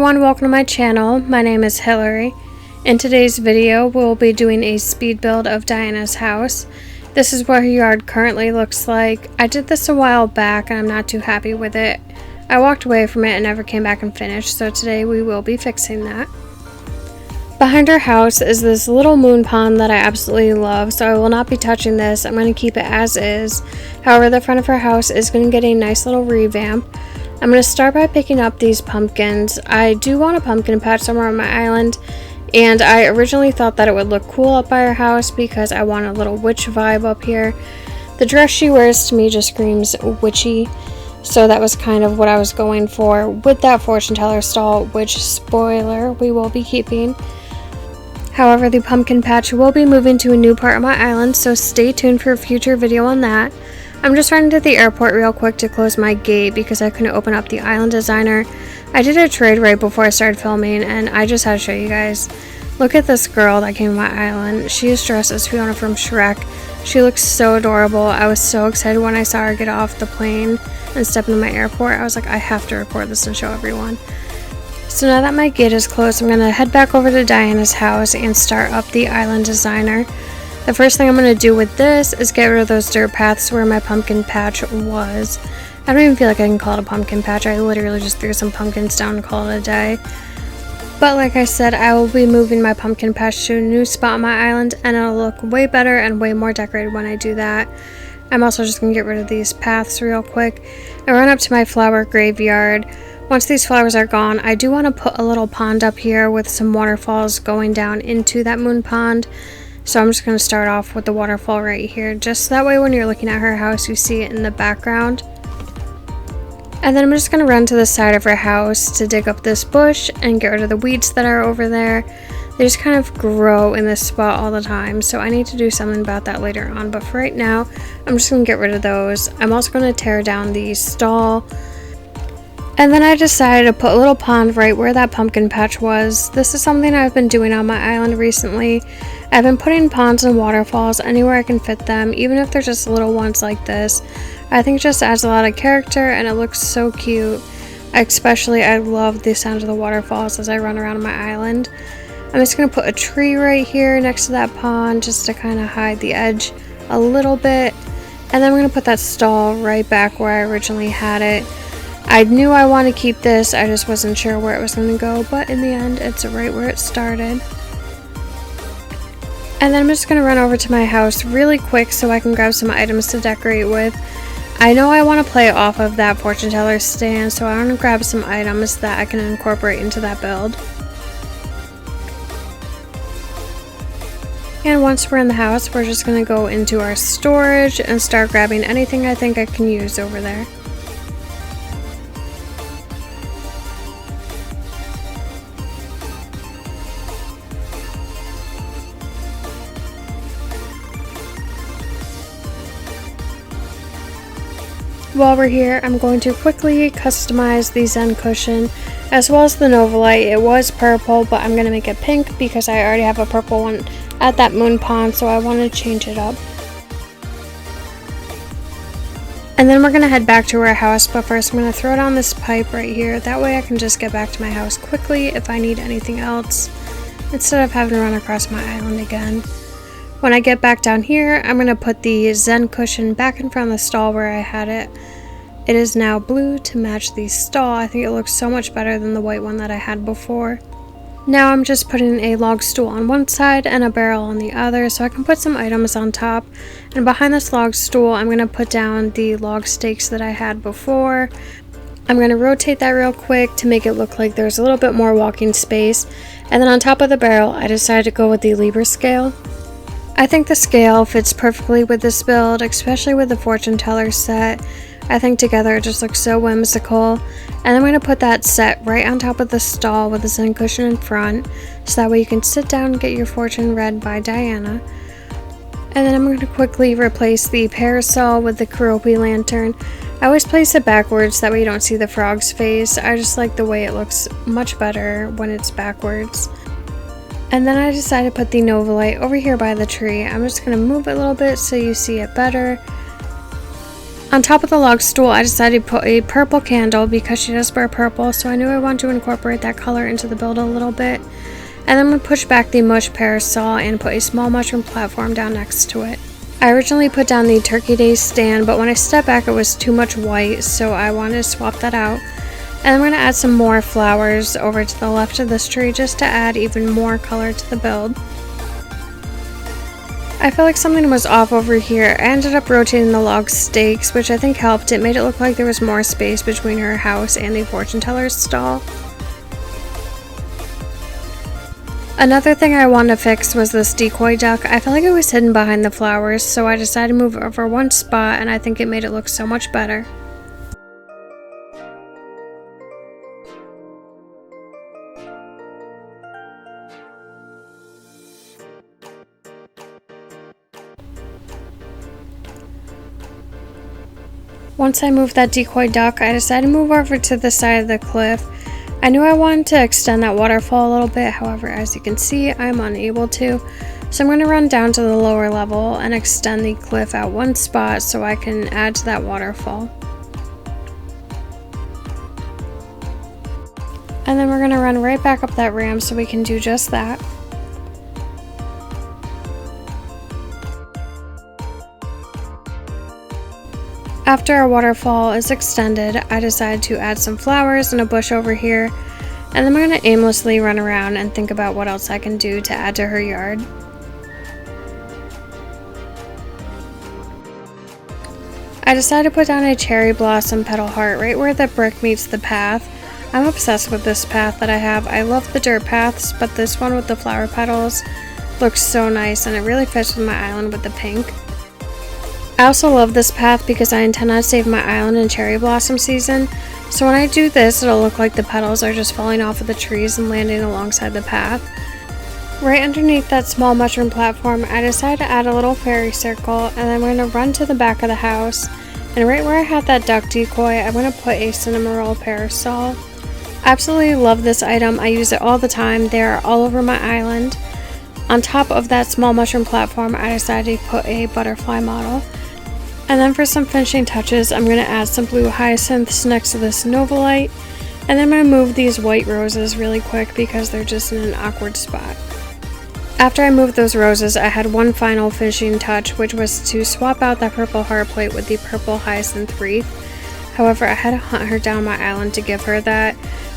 everyone, welcome to my channel. My name is Hillary. In today's video, we'll be doing a speed build of Diana's house. This is what her yard currently looks like. I did this a while back and I'm not too happy with it. I walked away from it and never came back and finished, so today we will be fixing that. Behind her house is this little moon pond that I absolutely love, so I will not be touching this. I'm going to keep it as is. However, the front of her house is going to get a nice little revamp. I'm going to start by picking up these pumpkins. I do want a pumpkin patch somewhere on my island, and I originally thought that it would look cool up by her house because I want a little witch vibe up here. The dress she wears to me just screams witchy, so that was kind of what I was going for with that fortune teller stall, which, spoiler, we will be keeping. However, the pumpkin patch will be moving to a new part of my island, so stay tuned for a future video on that. I'm just running to the airport real quick to close my gate because I couldn't open up the island designer. I did a trade right before I started filming and I just had to show you guys. Look at this girl that came to my island. She is dressed as Fiona from Shrek. She looks so adorable. I was so excited when I saw her get off the plane and step into my airport. I was like, I have to record this and show everyone. So now that my gate is closed, I'm going to head back over to Diana's house and start up the island designer. The first thing I'm going to do with this is get rid of those dirt paths where my pumpkin patch was. I don't even feel like I can call it a pumpkin patch. I literally just threw some pumpkins down and called it a day. But like I said, I will be moving my pumpkin patch to a new spot on my island and it'll look way better and way more decorated when I do that. I'm also just going to get rid of these paths real quick and run up to my flower graveyard. Once these flowers are gone, I do want to put a little pond up here with some waterfalls going down into that moon pond. So I'm just going to start off with the waterfall right here, just so that way when you're looking at her house, you see it in the background. And then I'm just going to run to the side of her house to dig up this bush and get rid of the weeds that are over there. They just kind of grow in this spot all the time, so I need to do something about that later on. But for right now, I'm just going to get rid of those. I'm also going to tear down the stall. And then I decided to put a little pond right where that pumpkin patch was. This is something I've been doing on my island recently. I've been putting ponds and waterfalls anywhere I can fit them, even if they're just little ones like this. I think it just adds a lot of character and it looks so cute. Especially, I love the sound of the waterfalls as I run around my island. I'm just going to put a tree right here next to that pond just to kind of hide the edge a little bit. And then we're going to put that stall right back where I originally had it. I knew I wanted to keep this, I just wasn't sure where it was going to go, but in the end, it's right where it started. And then I'm just going to run over to my house really quick so I can grab some items to decorate with. I know I want to play off of that fortune teller stand, so I want to grab some items that I can incorporate into that build. And once we're in the house, we're just going to go into our storage and start grabbing anything I think I can use over there. While we're here, I'm going to quickly customize the Zen cushion as well as the Novolite. It was purple, but I'm going to make it pink because I already have a purple one at that moon pond, so I want to change it up. And then we're going to head back to our house, but first I'm going to throw down this pipe right here. That way I can just get back to my house quickly if I need anything else, instead of having to run across my island again. When I get back down here, I'm going to put the Zen cushion back in front of the stall where I had it. It is now blue to match the stall. I think it looks so much better than the white one that I had before. Now I'm just putting a log stool on one side and a barrel on the other so I can put some items on top. And behind this log stool, I'm going to put down the log stakes that I had before. I'm going to rotate that real quick to make it look like there's a little bit more walking space. And then on top of the barrel, I decided to go with the Libra scale. I think the scale fits perfectly with this build, especially with the fortune teller set. I think together it just looks so whimsical. And I'm going to put that set right on top of the stall with the Zen cushion in front, so that way you can sit down and get your fortune read by Diana. And then I'm going to quickly replace the parasol with the Keroppi lantern. I always place it backwards, that way you don't see the frog's face. I just like the way it looks much better when it's backwards. And then I decided to put the Novolite over here by the tree. I'm just going to move it a little bit so you see it better. On top of the log stool, I decided to put a purple candle because she does wear purple, so I knew I wanted to incorporate that color into the build a little bit. And then we pushed back the mush parasol and put a small mushroom platform down next to it. I originally put down the Turkey Day stand, but when I stepped back it was too much white, so I wanted to swap that out. And I'm going to add some more flowers over to the left of this tree just to add even more color to the build. I felt like something was off over here. I ended up rotating the log stakes, which I think helped. It made it look like there was more space between her house and the fortune teller's stall. Another thing I wanted to fix was this decoy duck. I felt like it was hidden behind the flowers, so I decided to move it over one spot, and I think it made it look so much better. Once I moved that decoy duck, I decided to move over to the side of the cliff. I knew I wanted to extend that waterfall a little bit, however, as you can see, I'm unable to. So I'm going to run down to the lower level and extend the cliff at one spot so I can add to that waterfall. And then we're going to run right back up that ramp so we can do just that. After our waterfall is extended, I decided to add some flowers and a bush over here, and then I'm going to aimlessly run around and think about what else I can do to add to her yard. I decided to put down a cherry blossom petal heart right where the brick meets the path. I'm obsessed with this path that I have. I love the dirt paths, but this one with the flower petals looks so nice and it really fits with my island with the pink. I also love this path because I intend to save my island in cherry blossom season, so when I do this it'll look like the petals are just falling off of the trees and landing alongside the path. Right underneath that small mushroom platform, I decided to add a little fairy circle, and I'm going to run to the back of the house, and right where I had that duck decoy, I'm going to put a cinnamon roll parasol. I absolutely love this item. I use it all the time. They are all over my island. On top of that small mushroom platform, I decided to put a butterfly model. And then for some finishing touches, I'm going to add some blue hyacinths next to this Novolite. And then I'm going to move these white roses really quick because they're just in an awkward spot. After I moved those roses, I had one final finishing touch, which was to swap out that purple heart plate with the purple hyacinth wreath. However, I had to hunt her down my island to give her that.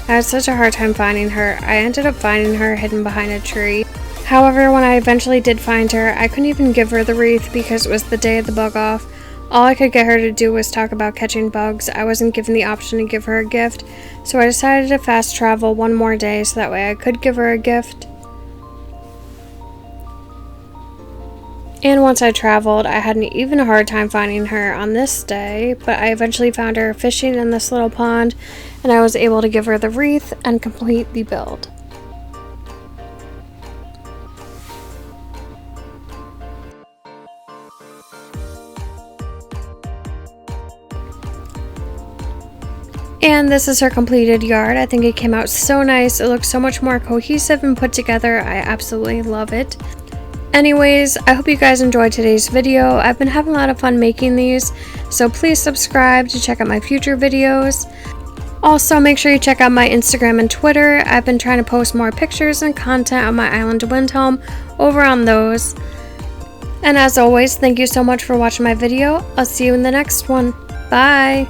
I had such a hard time finding her. I ended up finding her hidden behind a tree. However, when I eventually did find her, I couldn't even give her the wreath because it was the day of the bug off. All I could get her to do was talk about catching bugs. I wasn't given the option to give her a gift, so I decided to fast travel one more day so that way I could give her a gift. And once I traveled, I had an even hard time finding her on this day, but I eventually found her fishing in this little pond, and I was able to give her the wreath and complete the build. And this is her completed yard. I think it came out so nice. It looks so much more cohesive and put together. I absolutely love it. Anyways, I hope you guys enjoyed today's video. I've been having a lot of fun making these, so please subscribe to check out my future videos. Also, make sure you check out my Instagram and Twitter. I've been trying to post more pictures and content on my island wind home over on those. And as always, thank you so much for watching my video. I'll see you in the next one. Bye!